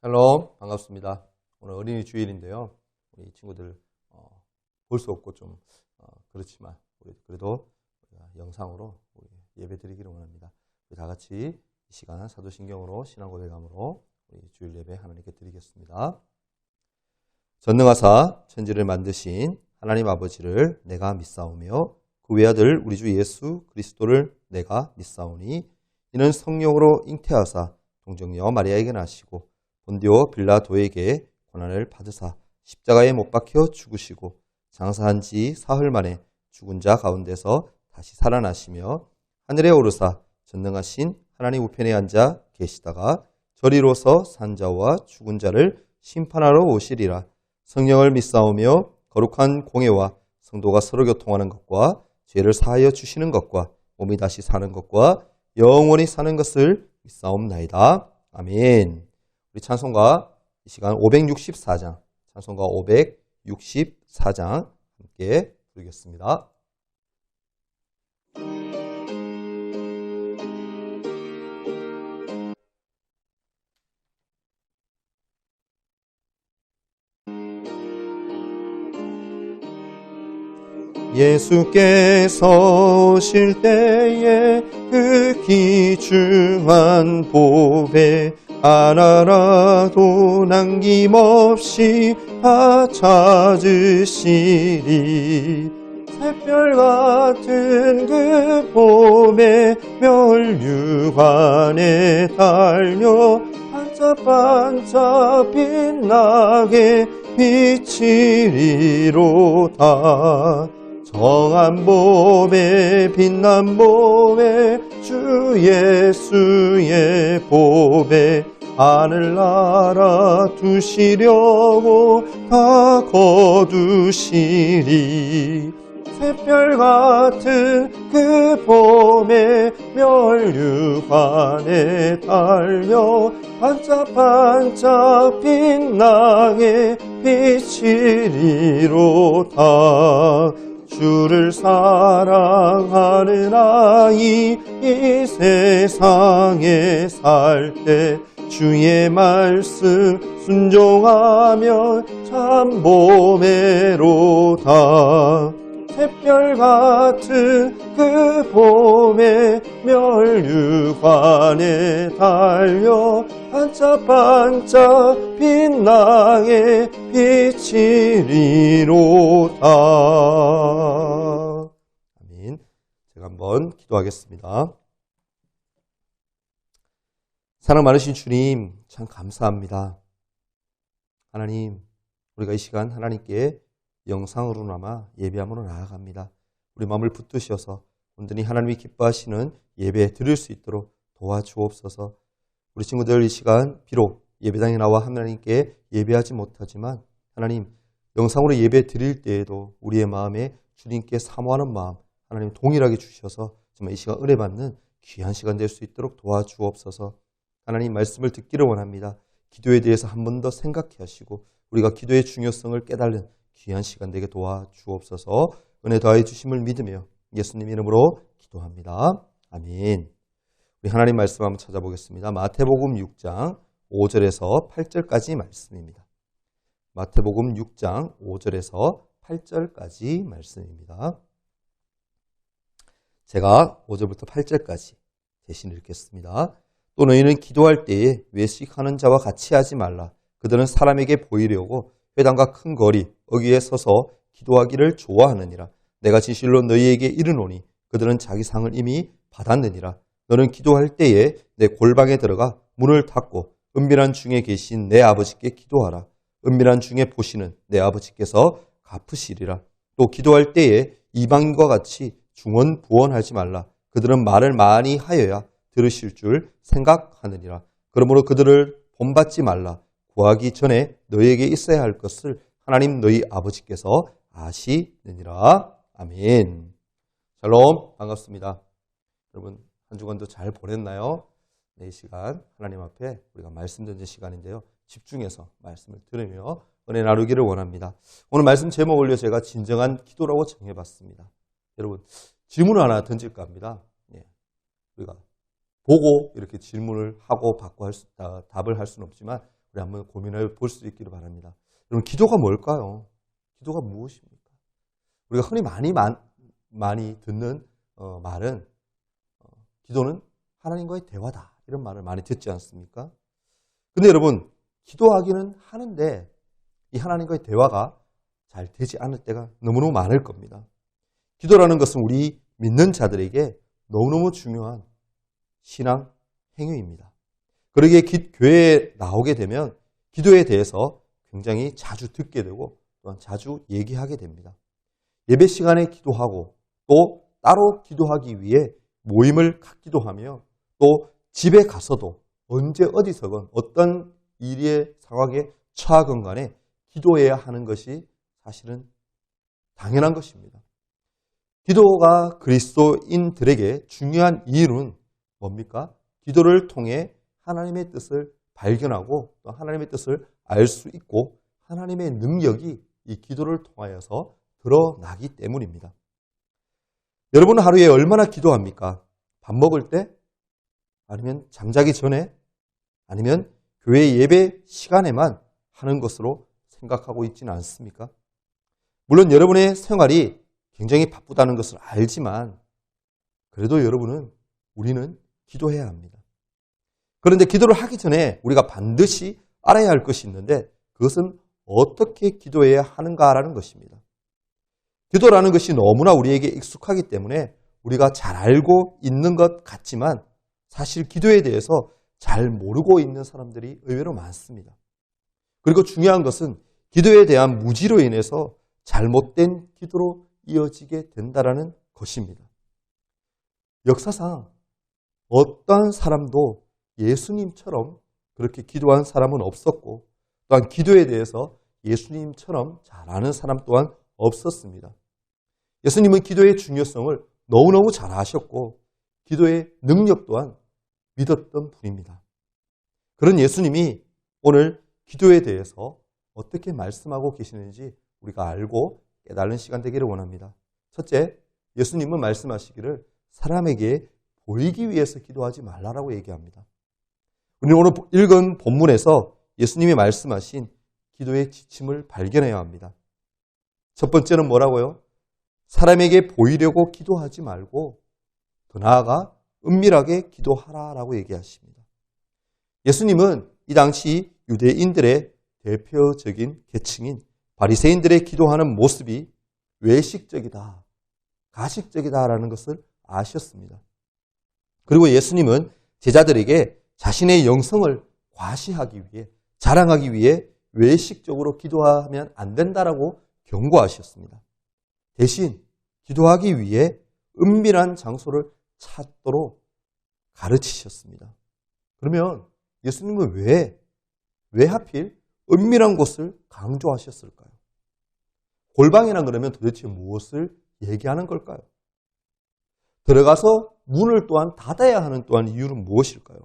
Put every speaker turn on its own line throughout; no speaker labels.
샬롬, 반갑습니다. 오늘 어린이 주일인데요. 우리 친구들 볼 수 없고 좀 그렇지만 우리 그래도 영상으로 우리 예배 드리기를 원합니다. 우리 다 같이 이 시간 사도신경으로 신앙 고백함으로 우리 주일 예배 하나님께 드리겠습니다. 전능하사 천지를 만드신 하나님 아버지를 내가 믿사오며 그 외아들 우리 주 예수 그리스도를 내가 믿사오니 이는 성령으로 잉태하사 동정녀 마리아에게 나시고 본디오 빌라도에게 고난을 받으사 십자가에 못 박혀 죽으시고 장사한 지 사흘 만에 죽은 자 가운데서 다시 살아나시며 하늘에 오르사 전능하신 하나님 우편에 앉아 계시다가 저리로서 산 자와 죽은 자를 심판하러 오시리라. 성령을 믿사오며 거룩한 공예와 성도가 서로 교통하는 것과 죄를 사하여 주시는 것과 몸이 다시 사는 것과 영원히 사는 것을 믿사옵나이다. 아멘. 우리 찬송가 이 시간 564장, 찬송가 564장 함께 부르겠습니다. 예수께서 오실 때에 그 귀중한 보배 하나라도 남김없이 다 찾으시리. 샛별 같은 그 봄에 멸류관에 달며 반짝반짝 빛나게 비치리로다. 정한 봄에 빛난 봄에 주 예수의 보배 하늘나라 두시려고 다 거두시리. 샛별 같은 그 봄에 멸류관에 달며 반짝반짝 빛나게 비치리로다. 주를 사랑하는 아이 이 세상에 살 때 주의 말씀 순종하면 참 보배로다. 샛별 같은 그 봄에 멸류관에 달려 반짝반짝 빛나게 비치리로다. 아멘. 제가 한번 기도하겠습니다. 사랑 많으신 주님, 참 감사합니다. 하나님, 우리가 이 시간 하나님께 영상으로나마 예배함으로 나아갑니다. 우리 마음을 붙드셔서 온전히 하나님이 기뻐하시는 예배 드릴 수 있도록 도와주옵소서. 우리 친구들 이 시간 비록 예배당에 나와 하나님께 예배하지 못하지만 하나님 영상으로 예배 드릴 때에도 우리의 마음에 주님께 사모하는 마음 하나님 동일하게 주셔서 정말 이 시간 은혜 받는 귀한 시간 될 수 있도록 도와주옵소서. 하나님 말씀을 듣기를 원합니다. 기도에 대해서 한 번 더 생각해 하시고 우리가 기도의 중요성을 깨달는 귀한 시간 되게 도와주옵소서. 은혜 더하여 주심을 믿으며 예수님 이름으로 기도합니다. 아멘. 우리 하나님 말씀 한번 찾아보겠습니다. 마태복음 6장 5절에서 8절까지 말씀입니다. 마태복음 6장 5절에서 8절까지 말씀입니다. 제가 5절부터 8절까지 대신 읽겠습니다. 또 너희는 기도할 때에 외식하는 자와 같이 하지 말라. 그들은 사람에게 보이려고 회당과 큰 거리 어귀에 서서 기도하기를 좋아하느니라. 내가 진실로 너희에게 이르노니 그들은 자기 상을 이미 받았느니라. 너는 기도할 때에 내 골방에 들어가 문을 닫고 은밀한 중에 계신 내 아버지께 기도하라. 은밀한 중에 보시는 내 아버지께서 갚으시리라. 또 기도할 때에 이방인과 같이 중언부언하지 말라. 그들은 말을 많이 하여야 들으실 줄 생각하느니라. 그러므로 그들을 본받지 말라. 구하기 전에 너희에게 있어야 할 것을 하나님 너희 아버지께서 아시느니라. 아멘. 샬롬, 반갑습니다. 여러분 한 주간도 잘 보냈나요? 네, 이 시간 하나님 앞에 우리가 말씀 듣는 시간인데요. 집중해서 말씀을 들으며 은혜 나누기를 원합니다. 오늘 말씀 제목을요 제가 진정한 기도라고 정해봤습니다. 여러분 질문을 하나 던질까 합니다. 예, 우리가 보고 이렇게 질문을 하고 받고 답을 할 수는 없지만 우리 한번 고민해 볼 수 있기를 바랍니다. 여러분, 기도가 뭘까요? 기도가 무엇입니까? 우리가 흔히 많이 듣는 말은 기도는 하나님과의 대화다, 이런 말을 많이 듣지 않습니까? 근데 여러분, 기도하기는 하는데 이 하나님과의 대화가 잘 되지 않을 때가 너무너무 많을 겁니다. 기도라는 것은 우리 믿는 자들에게 너무너무 중요한 신앙 행위입니다. 그러기에 교회에 나오게 되면 기도에 대해서 굉장히 자주 듣게 되고 또한 자주 얘기하게 됩니다. 예배 시간에 기도하고 또 따로 기도하기 위해 모임을 갖기도 하며 또 집에 가서도 언제 어디서건 어떤 일의 상황에 처하건 간에 기도해야 하는 것이 사실은 당연한 것입니다. 기도가 그리스도인들에게 중요한 이유는 뭡니까? 기도를 통해 하나님의 뜻을 발견하고 또 하나님의 뜻을 알 수 있고 하나님의 능력이 이 기도를 통하여서 드러나기 때문입니다. 여러분은 하루에 얼마나 기도합니까? 밥 먹을 때? 아니면 잠자기 전에? 아니면 교회 예배 시간에만 하는 것으로 생각하고 있지는 않습니까? 물론 여러분의 생활이 굉장히 바쁘다는 것을 알지만 그래도 우리는 기도해야 합니다. 그런데 기도를 하기 전에 우리가 반드시 알아야 할 것이 있는데 그것은 어떻게 기도해야 하는가라는 것입니다. 기도라는 것이 너무나 우리에게 익숙하기 때문에 우리가 잘 알고 있는 것 같지만 사실 기도에 대해서 잘 모르고 있는 사람들이 의외로 많습니다. 그리고 중요한 것은 기도에 대한 무지로 인해서 잘못된 기도로 이어지게 된다는 것입니다. 역사상 어떤 사람도 예수님처럼 그렇게 기도한 사람은 없었고 또한 기도에 대해서 예수님처럼 잘 아는 사람 또한 없었습니다. 예수님은 기도의 중요성을 너무너무 잘 아셨고 기도의 능력 또한 믿었던 분입니다. 그런 예수님이 오늘 기도에 대해서 어떻게 말씀하고 계시는지 우리가 알고 깨달은 시간 되기를 원합니다. 첫째, 예수님은 말씀하시기를 사람에게 보이기 위해서 기도하지 말라라고 얘기합니다. 우리는 오늘 읽은 본문에서 예수님이 말씀하신 기도의 지침을 발견해야 합니다. 첫 번째는 뭐라고요? 사람에게 보이려고 기도하지 말고 더 나아가 은밀하게 기도하라라고 얘기하십니다. 예수님은 이 당시 유대인들의 대표적인 계층인 바리새인들의 기도하는 모습이 외식적이다, 가식적이다라는 것을 아셨습니다. 그리고 예수님은 제자들에게 자신의 영성을 과시하기 위해, 자랑하기 위해 외식적으로 기도하면 안 된다라고 경고하셨습니다. 대신 기도하기 위해 은밀한 장소를 찾도록 가르치셨습니다. 그러면 예수님은 왜 하필 은밀한 곳을 강조하셨을까요? 골방이란 그러면 도대체 무엇을 얘기하는 걸까요? 들어가서 문을 또한 닫아야 하는 또한 이유는 무엇일까요?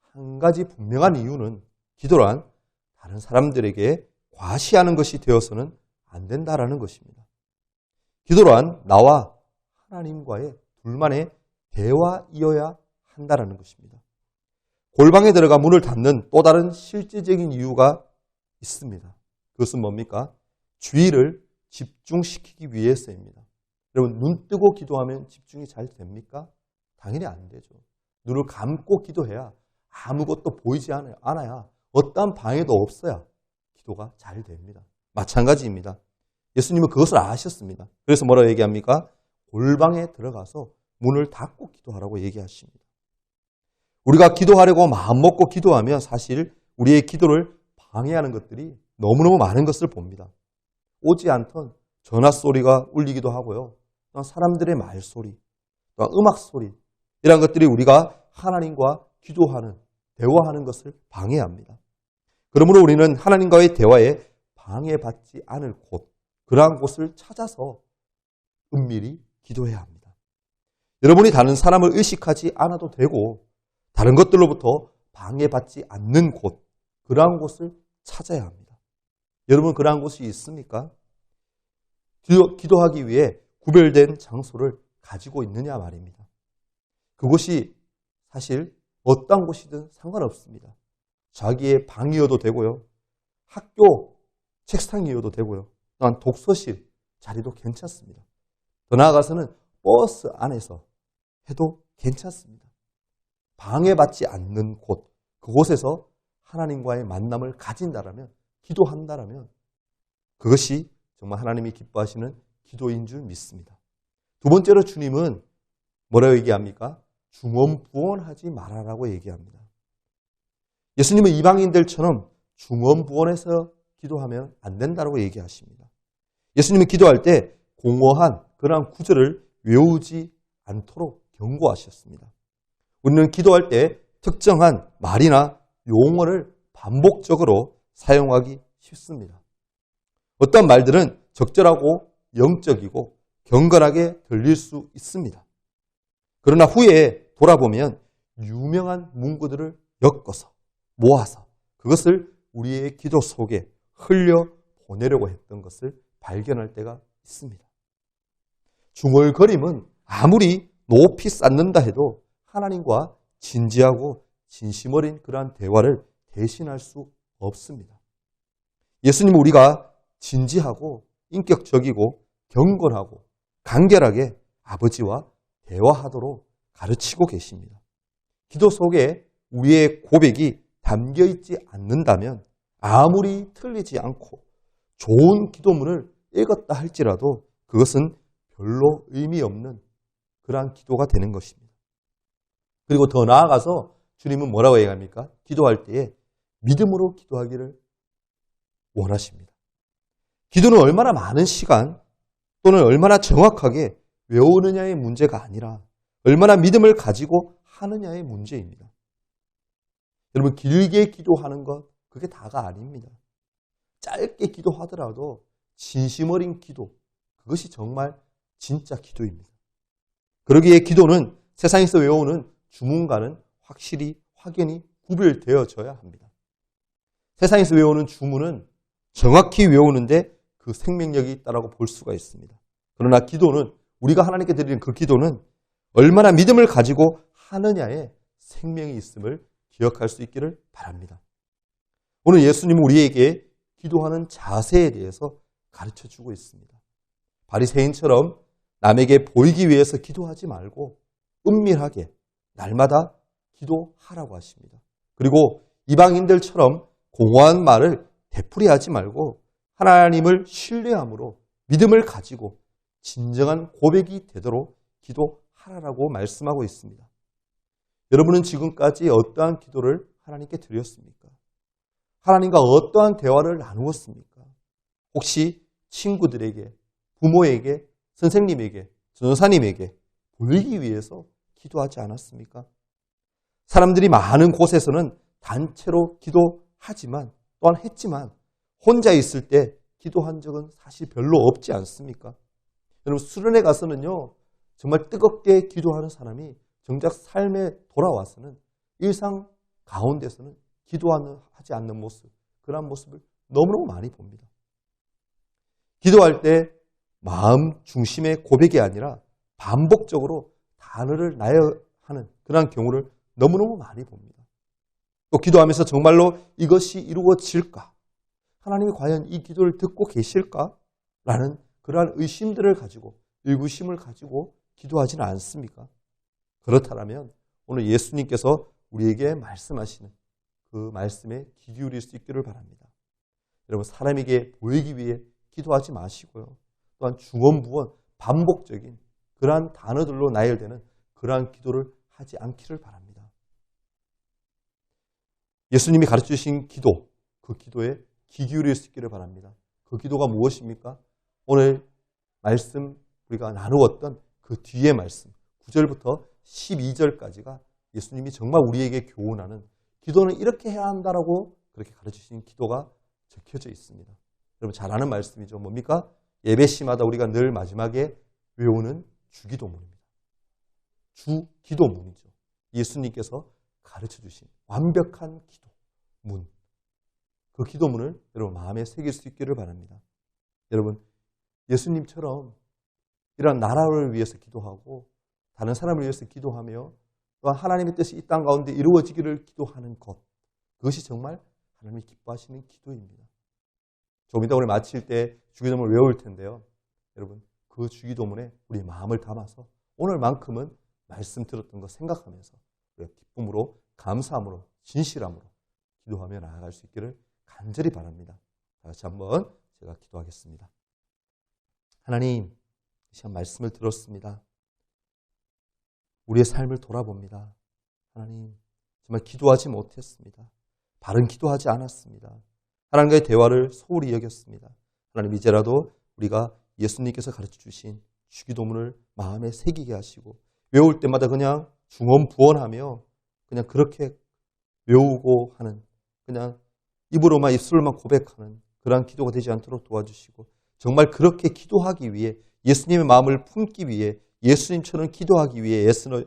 한 가지 분명한 이유는 기도란 다른 사람들에게 과시하는 것이 되어서는 안 된다라는 것입니다. 기도란 나와 하나님과의 둘만의 대화이어야 한다라는 것입니다. 골방에 들어가 문을 닫는 또 다른 실제적인 이유가 있습니다. 그것은 뭡니까? 주의를 집중시키기 위해서입니다. 여러분, 눈 뜨고 기도하면 집중이 잘 됩니까? 당연히 안 되죠. 눈을 감고 기도해야 아무것도 보이지 않아야 어떠한 방해도 없어야 기도가 잘 됩니다. 마찬가지입니다. 예수님은 그것을 아셨습니다. 그래서 뭐라고 얘기합니까? 골방에 들어가서 문을 닫고 기도하라고 얘기하십니다. 우리가 기도하려고 마음먹고 기도하면 사실 우리의 기도를 방해하는 것들이 너무너무 많은 것을 봅니다. 오지 않던 전화 소리가 울리기도 하고요. 또 사람들의 말소리, 또 음악 소리, 이런 것들이 우리가 하나님과 기도하는, 대화하는 것을 방해합니다. 그러므로 우리는 하나님과의 대화에 방해받지 않을 곳, 그러한 곳을 찾아서 은밀히 기도해야 합니다. 여러분이 다른 사람을 의식하지 않아도 되고 다른 것들로부터 방해받지 않는 곳, 그러한 곳을 찾아야 합니다. 여러분, 그러한 곳이 있습니까? 기도하기 위해 구별된 장소를 가지고 있느냐 말입니다. 그곳이 사실 어떤 곳이든 상관없습니다. 자기의 방이어도 되고요. 학교 책상이어도 되고요. 또한 독서실 자리도 괜찮습니다. 더 나아가서는 버스 안에서 해도 괜찮습니다. 방해받지 않는 곳, 그곳에서 하나님과의 만남을 가진다라면, 기도한다라면 그것이 정말 하나님이 기뻐하시는 기도인 줄 믿습니다. 두 번째로 주님은 뭐라고 얘기합니까? 중언부언하지 말아라고 얘기합니다. 예수님은 이방인들처럼 중언부언해서 기도하면 안 된다고 얘기하십니다. 예수님은 기도할 때 공허한 그러한 구절을 외우지 않도록 경고하셨습니다. 우리는 기도할 때 특정한 말이나 용어를 반복적으로 사용하기 쉽습니다. 어떤 말들은 적절하고 영적이고 경건하게 들릴 수 있습니다. 그러나 후에 돌아보면 유명한 문구들을 엮어서 모아서 그것을 우리의 기도 속에 흘려보내려고 했던 것을 발견할 때가 있습니다. 중얼거림은 아무리 높이 쌓는다 해도 하나님과 진지하고 진심 어린 그러한 대화를 대신할 수 없습니다. 예수님은 우리가 진지하고 인격적이고 경건하고 간결하게 아버지와 대화하도록 가르치고 계십니다. 기도 속에 우리의 고백이 담겨 있지 않는다면 아무리 틀리지 않고 좋은 기도문을 읽었다 할지라도 그것은 별로 의미 없는 그러한 기도가 되는 것입니다. 그리고 더 나아가서 주님은 뭐라고 얘기합니까? 기도할 때에 믿음으로 기도하기를 원하십니다. 기도는 얼마나 많은 시간 또는 얼마나 정확하게 외우느냐의 문제가 아니라 얼마나 믿음을 가지고 하느냐의 문제입니다. 여러분, 길게 기도하는 것 그게 다가 아닙니다. 짧게 기도하더라도 진심 어린 기도, 그것이 정말 진짜 기도입니다. 그러기에 기도는 세상에서 외우는 주문과는 확실히 확연히 구별되어져야 합니다. 세상에서 외우는 주문은 정확히 외우는데 그 생명력이 있다고 볼 수가 있습니다. 그러나 기도는, 우리가 하나님께 드리는 그 기도는 얼마나 믿음을 가지고 하느냐에 생명이 있음을 기억할 수 있기를 바랍니다. 오늘 예수님은 우리에게 기도하는 자세에 대해서 가르쳐주고 있습니다. 바리새인처럼 남에게 보이기 위해서 기도하지 말고 은밀하게 날마다 기도하라고 하십니다. 그리고 이방인들처럼 공허한 말을 되풀이하지 말고 하나님을 신뢰함으로 믿음을 가지고 진정한 고백이 되도록 기도하라고 말씀하고 있습니다. 여러분은 지금까지 어떠한 기도를 하나님께 드렸습니까? 하나님과 어떠한 대화를 나누었습니까? 혹시 친구들에게, 부모에게, 선생님에게, 전도사님에게 보이기 위해서 기도하지 않았습니까? 사람들이 많은 곳에서는 단체로 기도하지만 또한 했지만 혼자 있을 때 기도한 적은 사실 별로 없지 않습니까? 여러분, 수련회 가서는요, 정말 뜨겁게 기도하는 사람이 정작 삶에 돌아와서는 일상 가운데서는 기도하지 않는 모습, 그런 모습을 너무너무 많이 봅니다. 기도할 때 마음 중심의 고백이 아니라 반복적으로 단어를 나열하는 그런 경우를 너무너무 많이 봅니다. 또 기도하면서 정말로 이것이 이루어질까? 하나님이 과연 이 기도를 듣고 계실까? 라는 그러한 의심들을 가지고, 의구심을 가지고 기도하지는 않습니까? 그렇다면 오늘 예수님께서 우리에게 말씀하시는 그 말씀에 귀 기울일 수 있기를 바랍니다. 여러분, 사람에게 보이기 위해 기도하지 마시고요. 또한 중언부언, 반복적인 그러한 단어들로 나열되는 그러한 기도를 하지 않기를 바랍니다. 예수님이 가르쳐주신 기도, 그 기도에 귀 기울일 수 있기를 바랍니다. 그 기도가 무엇입니까? 오늘 말씀 우리가 나누었던 그 뒤의 말씀 9절부터 12절까지가 예수님이 정말 우리에게 교훈하는, 기도는 이렇게 해야 한다라고 그렇게 가르치신 기도가 적혀져 있습니다. 여러분 잘 아는 말씀이죠. 뭡니까? 예배 시마다 우리가 늘 마지막에 외우는 주기도문입니다. 주기도문이죠. 예수님께서 가르쳐 주신 완벽한 기도문. 그 기도문을 여러분 마음에 새길 수 있기를 바랍니다. 여러분, 예수님처럼 이런 나라를 위해서 기도하고 다른 사람을 위해서 기도하며 또한 하나님의 뜻이 이 땅 가운데 이루어지기를 기도하는 것, 그것이 정말 하나님이 기뻐하시는 기도입니다. 조금 이따 우리 마칠 때 주기도문을 외울 텐데요. 여러분, 그 주기도문에 우리 마음을 담아서 오늘만큼은 말씀 들었던 거 생각하면서 우리가 기쁨으로, 감사함으로, 진실함으로 기도하며 나아갈 수 있기를 간절히 바랍니다. 다시 한번 제가 기도하겠습니다. 하나님, 이 시간 말씀을 들었습니다. 우리의 삶을 돌아봅니다. 하나님, 정말 기도하지 못했습니다. 바른 기도하지 않았습니다. 하나님과의 대화를 소홀히 여겼습니다. 하나님, 이제라도 우리가 예수님께서 가르쳐 주신 주기도문을 마음에 새기게 하시고 외울 때마다 그냥 중언부언하며 그냥 그렇게 외우고 하는, 그냥 입으로만, 입술로만 고백하는 그러한 기도가 되지 않도록 도와주시고, 정말 그렇게 기도하기 위해, 예수님의 마음을 품기 위해, 예수님처럼 기도하기 위해 애쓰며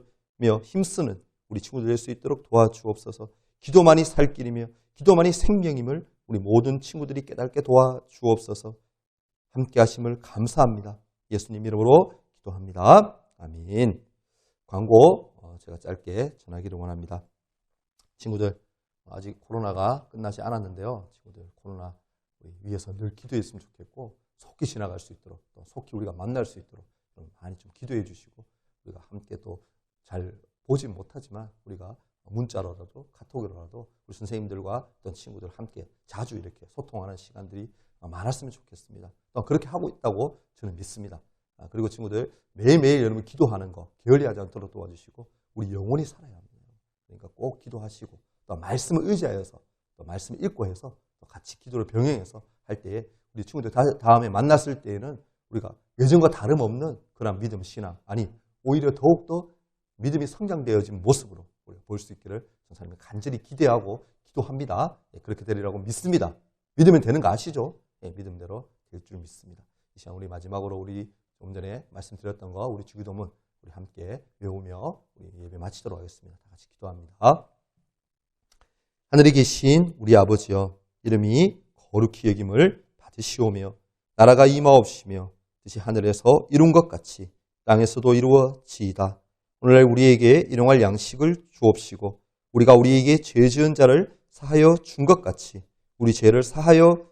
힘쓰는 우리 친구들 될 수 있도록 도와주옵소서. 기도만이 살 길이며 기도만이 생명임을 우리 모든 친구들이 깨닫게 도와주옵소서. 함께 하심을 감사합니다. 예수님 이름으로 기도합니다. 아멘. 광고 제가 짧게 전하기를 원합니다. 친구들, 아직 코로나가 끝나지 않았는데요. 친구들, 코로나 위해서 늘 기도했으면 좋겠고, 속히 지나갈 수 있도록, 또 속히 우리가 만날 수 있도록 많이 좀 기도해 주시고, 우리가 함께 또 잘 보진 못하지만 우리가 문자로라도 카톡으로라도 우리 선생님들과 어떤 친구들 함께 자주 이렇게 소통하는 시간들이 많았으면 좋겠습니다. 또 그렇게 하고 있다고 저는 믿습니다. 그리고 친구들, 매일매일 여러분 기도하는 거 게을리하지 않도록 도와주시고, 우리 영혼이 살아야 합니다. 그러니까 꼭 기도하시고, 또 말씀을 의지하여서, 또 말씀을 읽고 해서 또 같이 기도를 병행해서 할 때에 우리 친구들 다음에 만났을 때에는 우리가 예전과 다름없는 그런 믿음, 신앙, 아니 오히려 더욱더 믿음이 성장되어진 모습으로 우리가 볼 수 있기를 전사님이 간절히 기대하고 기도합니다. 그렇게 되리라고 믿습니다. 믿으면 되는 거 아시죠? 믿음대로 될 줄 믿습니다. 이 시간 우리 마지막으로 우리 조금 전에 말씀드렸던 거, 우리 주기도문 우리 함께 외우며 우리 예배 마치도록 하겠습니다. 다 같이 기도합니다. 하늘에 계신 우리 아버지여, 이름이 거룩히 여김을 받으시오며 나라가 임하옵시며 뜻이 하늘에서 이룬 것 같이 땅에서도 이루어지이다. 오늘날 우리에게 일용할 양식을 주옵시고, 우리가 우리에게 죄 지은 자를 사하여 준 것 같이 우리 죄를 사하여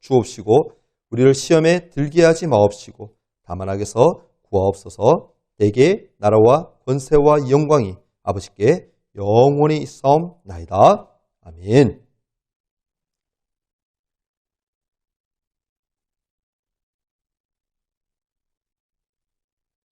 주옵시고, 우리를 시험에 들게 하지 마옵시고 다만 악에서 구하옵소서. 내게 나라와 권세와 영광이 아버지께 영원히 있사옵나이다. 아멘.